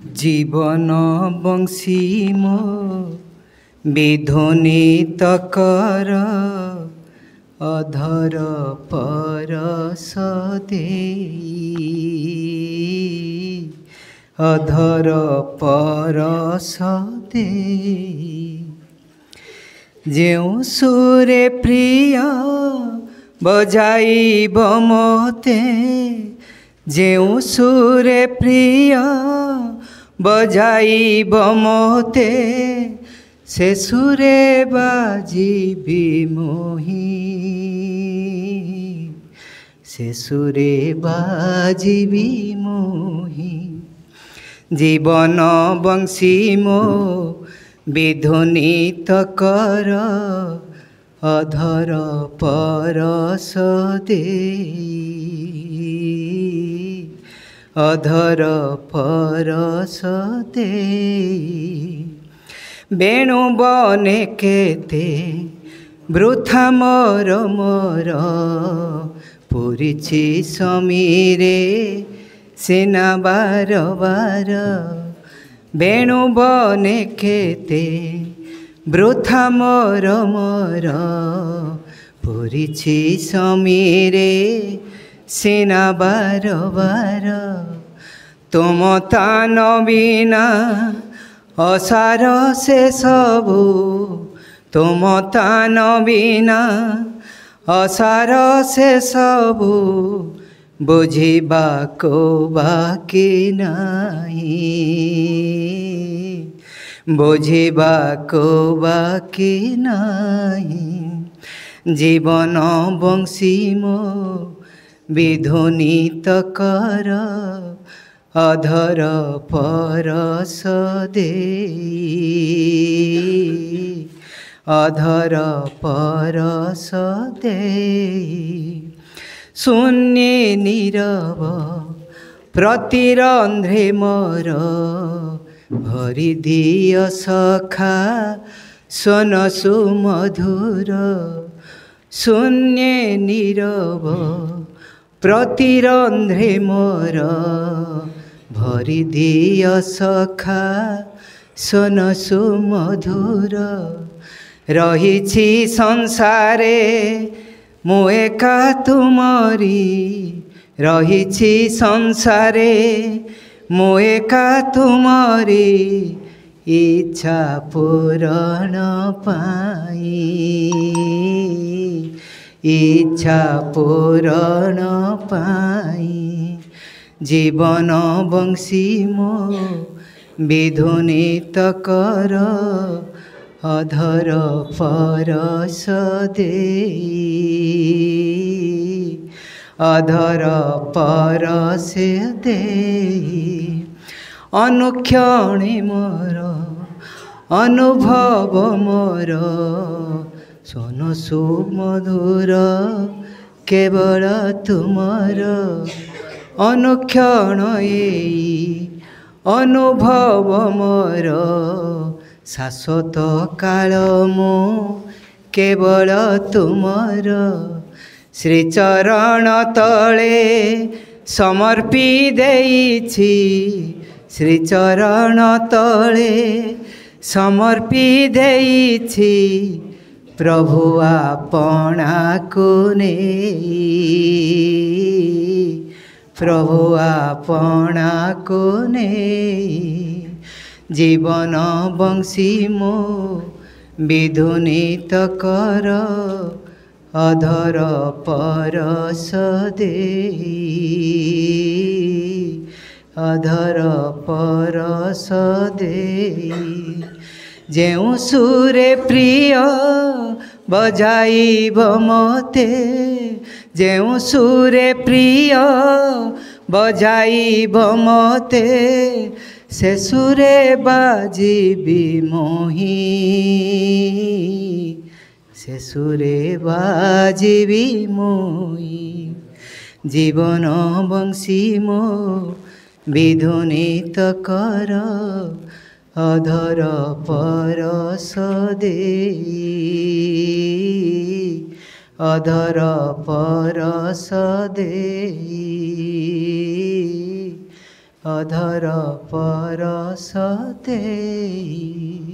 जीवन बंशी मो विध्वनित कर अधर परस देई अधर परस देई जेउ सुरे प्रिय बजाइब मते जेउ सुरे प्रिय बजाइब मते से सुरे बाजिबी मोही से सुरे बाजिबी मोही जीवन बंशी मो विध्वनित कर अधर परस देई अधर परस देई बेणु बने केते वृथा मोर मोर पुरिछि समीरे सेना बार बार बेणु बने केते वृथा मोर मोर पुरिछि समीरे सेना बार बार तुम तान बिना असार से सबु तुम तान बिना असार से सबु बुझिबाको बाकी नाही बुझिबाको बाकी नाही जीवन बंशी मो विध्वनित कर अधर परस देई अधर परस देई शून्य नीरव प्रतिरंध्रे मोर भरी दिय सखा सन सुमधुर शून्य नीरव प्रतिरंध्रे मोर भरी दिय सखा सन सुमधुर रहिछि संसारे मु एका तुमरी रहिछि संसारे मु एका तुमरी इच्छा पूरण पाई इच्छा पूरण पाई जीवन बंशी मो विध्वनित कर अधर परस देई अधर परस देई अनुक्षणे मोर अनुभव मोर सोन सुमधुर केवल तुमर अनुक्षण एई अनुभव मोर शाश्वत काल मो केवल तुमर श्रीचरण तले समर्पी देइछि श्रीचरण तले समर्पी देइछि प्रभु आपणा को नेई प्रभु आपणा को नेई जीवन बंशी मो विध्वनित कर अधर परस देई अधर परस देई जेउ सुरे प्रिय बजाइब मते जेउ सुरे प्रिय बजाइब मते से सुरे बाजिबी मोही से सुरे बाजिबी मोही जीवन बंशी मो विध्वनित कर अधर परस देई अधर परस देई अधर परस देई